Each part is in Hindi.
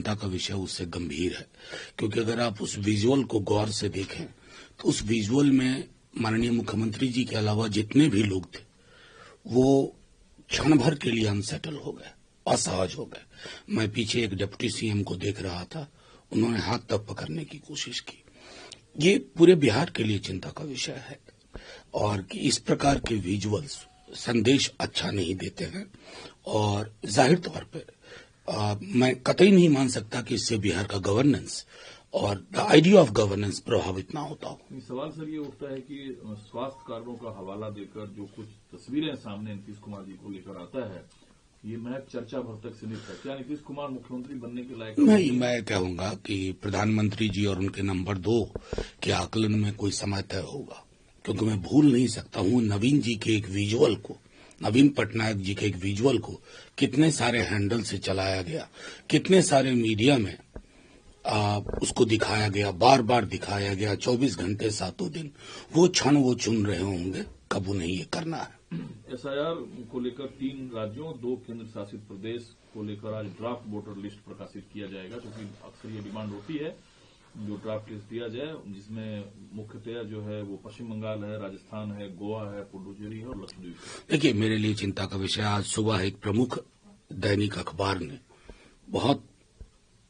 चिंता का विषय उससे गंभीर है, क्योंकि अगर आप उस विजुअल को गौर से देखें तो उस विजुअल में माननीय मुख्यमंत्री जी के अलावा जितने भी लोग थे वो क्षण भर के लिए अनसेटल हो गए, असहज हो गए। मैं पीछे एक डिप्टी सीएम को देख रहा था, उन्होंने हाथ तक पकड़ने की कोशिश की। ये पूरे बिहार के लिए चिंता का विषय है और कि इस प्रकार के विजुअल्स संदेश अच्छा नहीं देते हैं और जाहिर तौर पर मैं कतई नहीं मान सकता कि इससे बिहार का गवर्नेंस और द आइडिया ऑफ गवर्नेंस प्रभावित ना होता हो। सवाल सर ये उठता है कि स्वास्थ्य कारणों का हवाला देकर जो कुछ तस्वीरें सामने नीतीश कुमार जी को लेकर आता है, ये महज चर्चा भर तक सीमित है। क्या नीतीश कुमार मुख्यमंत्री बनने के लायक नहीं? मैं कहूंगा कि प्रधानमंत्री जी और उनके नंबर 2 के आकलन में कोई समय तय होगा, क्योंकि मैं भूल नहीं सकता हूं नवीन जी के एक विजुअल को, नवीन पटनायक जी के एक विजुअल को कितने सारे हैंडल से चलाया गया, कितने सारे मीडिया में उसको दिखाया गया, बार बार दिखाया गया, 24 घंटे 7 दिन। वो क्षण वो चुन रहे होंगे कब उन्हें ये करना है। एसआईआर को लेकर 3 राज्यों 2 केंद्र शासित प्रदेश को लेकर आज ड्राफ्ट वोटर लिस्ट प्रकाशित किया जाएगा, क्योंकि अक्सर ये डिमांड होती है जो ड्राफ्ट लिस्ट दिया जाए, जिसमें मुख्यतया जो है वो पश्चिम बंगाल है, राजस्थान है, गोवा है, पुडुचेरी है और लक्षद्वीप है। देखिए, मेरे लिए चिंता का विषय, आज सुबह एक प्रमुख दैनिक अखबार ने बहुत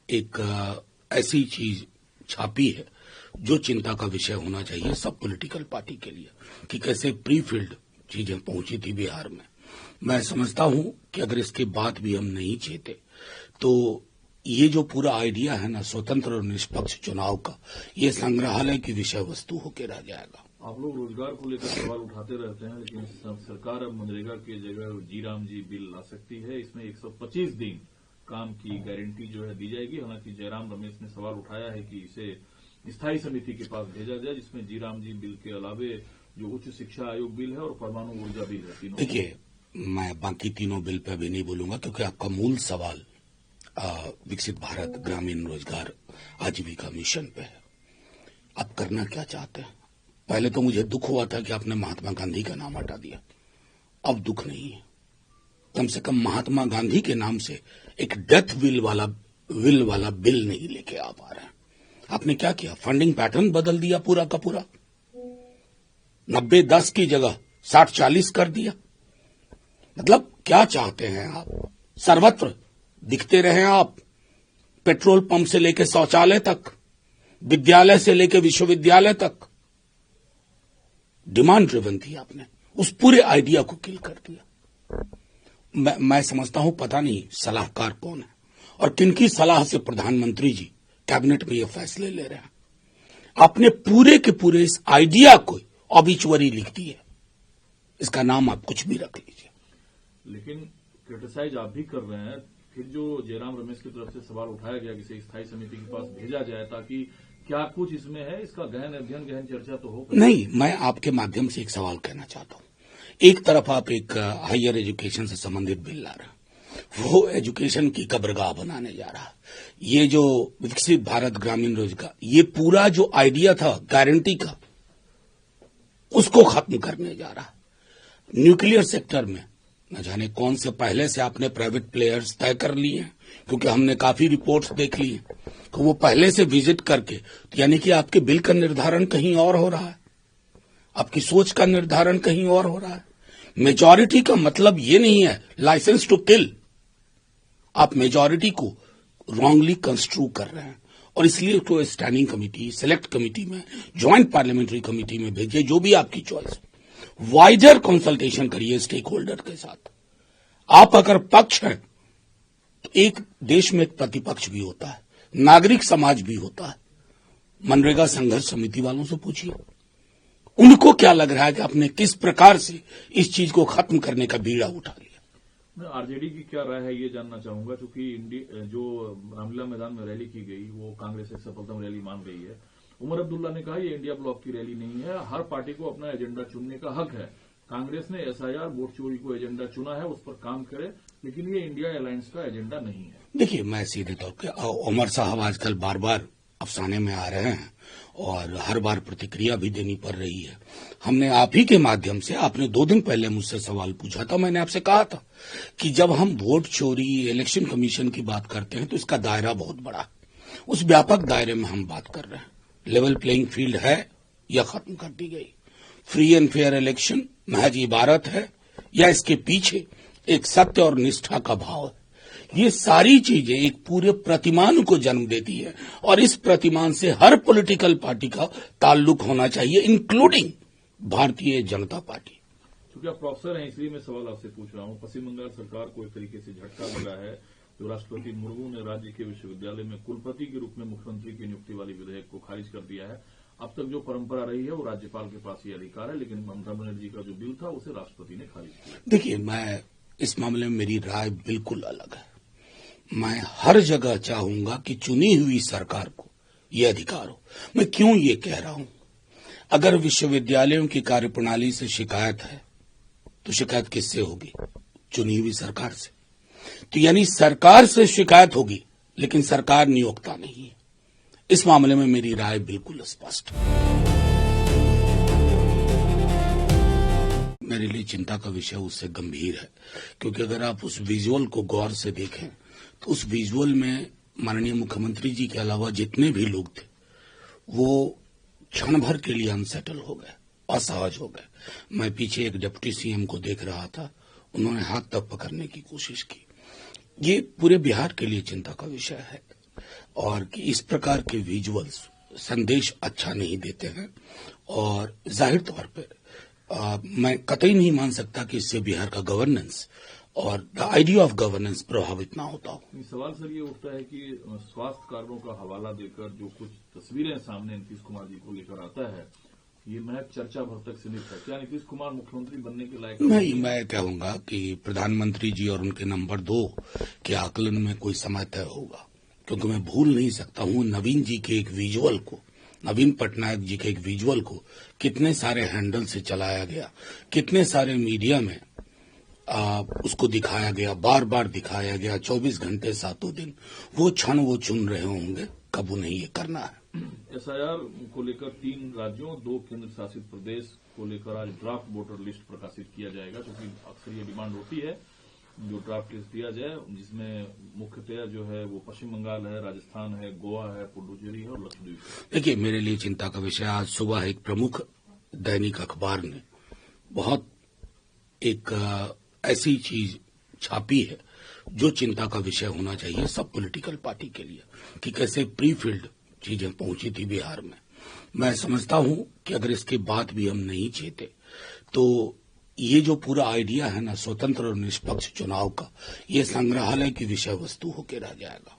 एक ऐसी चीज छापी है जो चिंता का विषय होना चाहिए सब पॉलिटिकल पार्टी के लिए, कि कैसे प्री फिल्ड चीजें पहुंची थी बिहार में। मैं समझता हूं कि अगर इसके बाद भी हम नहीं जीते तो ये जो पूरा आइडिया है ना स्वतंत्र और निष्पक्ष चुनाव का, ये संग्रहालय की विषय वस्तु होकर रह जाएगा। आप लोग रोजगार को लेकर सवाल उठाते रहते हैं, लेकिन सरकार अब मनरेगा की जगह जी राम जी बिल ला सकती है। इसमें 125 दिन काम की गारंटी जो है दी जाएगी। हालांकि जयराम रमेश ने सवाल उठाया है कि इसे स्थायी समिति के पास भेजा जाए, जिसमें जी राम जी बिल के अलावे जो उच्च शिक्षा आयोग बिल है और परमाणु ऊर्जा बिल है, तीनों। देखिए, मैं बाकी तीनों बिल पे अभी नहीं बोलूंगा, क्योंकि आपका मूल सवाल विकसित भारत ग्रामीण रोजगार आजीविका मिशन पे है। आप करना क्या चाहते हैं? पहले तो मुझे दुख हुआ था कि आपने महात्मा गांधी का नाम हटा दिया, अब दुख नहीं है। कम से कम महात्मा गांधी के नाम से एक डेथ विल वाला बिल नहीं लेके आ पा रहे हैं। आपने क्या किया? फंडिंग पैटर्न बदल दिया पूरा का पूरा, 90-10 की जगह 60-40 कर दिया। मतलब क्या चाहते हैं आप? सर्वत्र दिखते रहे आप, पेट्रोल पंप से लेकर शौचालय तक, विद्यालय से लेकर विश्वविद्यालय तक। डिमांड ड्रिवन थी आपने, उस पूरे आइडिया को किल कर दिया। मैं समझता हूं पता नहीं सलाहकार कौन है और किनकी सलाह से प्रधानमंत्री जी कैबिनेट में ये फैसले ले रहे हैं। आपने पूरे के पूरे इस आइडिया को ऑबिचुअरी लिख दी है। इसका नाम आप कुछ भी रख लीजिए। लेकिन क्रिटिसाइज आप भी कर रहे हैं। फिर जो जयराम रमेश की तरफ से सवाल उठाया गया कि स्थायी समिति के पास भेजा जाए, ताकि क्या कुछ इसमें है, इसका गहन अध्ययन गहन चर्चा तो हो। नहीं, मैं आपके माध्यम से एक सवाल कहना चाहता हूं। एक तरफ आप एक हायर एजुकेशन से संबंधित बिल ला रहे हैं, वो एजुकेशन की कब्रगाह बनाने जा रहा है। ये जो विकसित भारत ग्रामीण रोजगार, ये पूरा जो आइडिया था गारंटी का, उसको खत्म करने जा रहा है। न्यूक्लियर सेक्टर में न जाने कौन से पहले से आपने प्राइवेट प्लेयर्स तय कर लिए हैं, क्योंकि हमने काफी रिपोर्ट्स देख ली हैं, तो वो पहले से विजिट करके, यानी कि आपके बिल का निर्धारण कहीं और हो रहा है, आपकी सोच का निर्धारण कहीं और हो रहा है। मेजॉरिटी का मतलब ये नहीं है लाइसेंस टू किल। आप मेजॉरिटी को रॉन्गली कंस्ट्रू कर रहे हैं और इसलिए उसको स्टैंडिंग कमेटी, सेलेक्ट कमेटी में, ज्वाइंट पार्लियामेंट्री कमेटी में भेजिए, जो भी आपकी चॉइस। वाइडर कंसल्टेशन करिए स्टेक होल्डर के साथ। आप अगर पक्ष हैं तो एक देश में एक प्रतिपक्ष भी होता है, नागरिक समाज भी होता है। मनरेगा संघर्ष समिति वालों से पूछिए, उनको क्या लग रहा है कि आपने किस प्रकार से इस चीज को खत्म करने का बीड़ा उठा लिया। मैं आरजेडी की क्या राय है ये जानना चाहूंगा, क्योंकि जो रामलीला मैदान में रैली की गई वो कांग्रेस एक सफलतम रैली मान रही है। उमर अब्दुल्ला ने कहा ये इंडिया ब्लॉक की रैली नहीं है, हर पार्टी को अपना एजेंडा चुनने का हक है। कांग्रेस ने एसआईआर वोट चोरी को एजेंडा चुना है, उस पर काम करे, लेकिन ये इंडिया अलायंस का एजेंडा नहीं है। देखिए, मैं सीधे तौर पे, उमर साहब आजकल बार बार अफसाने में आ रहे हैं और हर बार प्रतिक्रिया भी देनी पड़ रही है। हमने आप ही के माध्यम से, आपने 2 दिन पहले मुझसे सवाल पूछा था, मैंने आपसे कहा था कि जब हम वोट चोरी, इलेक्शन कमीशन की बात करते हैं तो इसका दायरा बहुत बड़ा है। उस व्यापक दायरे में हम बात कर रहे हैं। लेवल प्लेइंग फील्ड है या खत्म कर दी गई? फ्री एंड फेयर इलेक्शन महज इबारत है या इसके पीछे एक सत्य और निष्ठा का भाव है? ये सारी चीजें एक पूरे प्रतिमान को जन्म देती है और इस प्रतिमान से हर पॉलिटिकल पार्टी का ताल्लुक होना चाहिए, इंक्लूडिंग भारतीय जनता पार्टी। क्योंकि आप प्रोफेसर हैं इसलिए मैं सवाल आपसे पूछ रहा हूं। पश्चिम बंगाल सरकार को एक तरीके से झटका लगा है जो राष्ट्रपति मुर्मू ने राज्य के विश्वविद्यालय में कुलपति के रूप में मुख्यमंत्री की नियुक्ति वाली विधेयक को खारिज कर दिया है। अब तक जो परंपरा रही है वो राज्यपाल के पास ये अधिकार है, लेकिन ममता बनर्जी का जो बिल था उसे राष्ट्रपति ने खारिज किया। देखिए, मैं इस मामले में मेरी राय बिल्कुल अलग है। मैं हर जगह चाहूंगा कि चुनी हुई सरकार को यह अधिकार हो। मैं क्यों ये कह रहा हूं? अगर विश्वविद्यालयों की कार्यप्रणाली से शिकायत है तो शिकायत किससे होगी? चुनी हुई सरकार से। तो यानी सरकार से शिकायत होगी, लेकिन सरकार नियोक्ता नहीं है। इस मामले में मेरी राय बिल्कुल स्पष्ट है। मेरे लिए चिंता का विषय उससे गंभीर है, क्योंकि अगर आप उस विजुअल को गौर से देखें तो उस विजुअल में माननीय मुख्यमंत्री जी के अलावा जितने भी लोग थे वो क्षण भर के लिए अनसेटल हो गए, असहज हो गए। मैं पीछे एक डिप्टी सीएम को देख रहा था, उन्होंने हाथ तक पकड़ने की कोशिश की। ये पूरे बिहार के लिए चिंता का विषय है और कि इस प्रकार के विजुअल्स संदेश अच्छा नहीं देते हैं और जाहिर तौर पर मैं कतई नहीं मान सकता कि इससे बिहार का गवर्नेंस और द आइडिया ऑफ गवर्नेंस प्रभावित ना होता हो। सवाल सर ये उठता है कि स्वास्थ्य कार्डों का हवाला देकर जो कुछ तस्वीरें सामने नीतीश कुमार जी को लेकर आता है, ये महज चर्चा भर तक सीमित है। क्या नीतीश कुमार मुख्यमंत्री बनने के लायक नहीं? मैं कहूंगा कि प्रधानमंत्री जी और उनके नंबर 2 के आकलन में कोई समय तय होगा, क्योंकि मैं भूल नहीं सकता हूं नवीन जी के एक विजुअल को, नवीन पटनायक जी के एक विजुअल को कितने सारे हैंडल से चलाया गया, कितने सारे मीडिया में उसको दिखाया गया, बार बार दिखाया गया, 24 घंटे 7 दिन। वो क्षण वो चुन रहे होंगे कब उन्हें ये करना है। एसआईआर को लेकर 3 राज्यों 2 केंद्र शासित प्रदेश को लेकर आज ड्राफ्ट वोटर लिस्ट प्रकाशित किया जाएगा, क्योंकि अक्सर ये डिमांड होती है जो ड्राफ्ट लिस्ट दिया जाए, जिसमें मुख्यतया जो है वो पश्चिम बंगाल है, राजस्थान है, गोवा है, पुडुचेरी है और लक्षद्वीप। देखिए, मेरे लिए चिंता का विषय, आज सुबह एक प्रमुख दैनिक अखबार ने बहुत एक ऐसी चीज छापी है जो चिंता का विषय होना चाहिए सब पॉलिटिकल पार्टी के लिए, कि कैसे प्री फील्ड चीजें पहुंची थी बिहार में। मैं समझता हूं कि अगर इसके बाद भी हम नहीं चेते तो ये जो पूरा आइडिया है ना स्वतंत्र और निष्पक्ष चुनाव का, ये संग्रहालय की विषय वस्तु होकर रह जाएगा।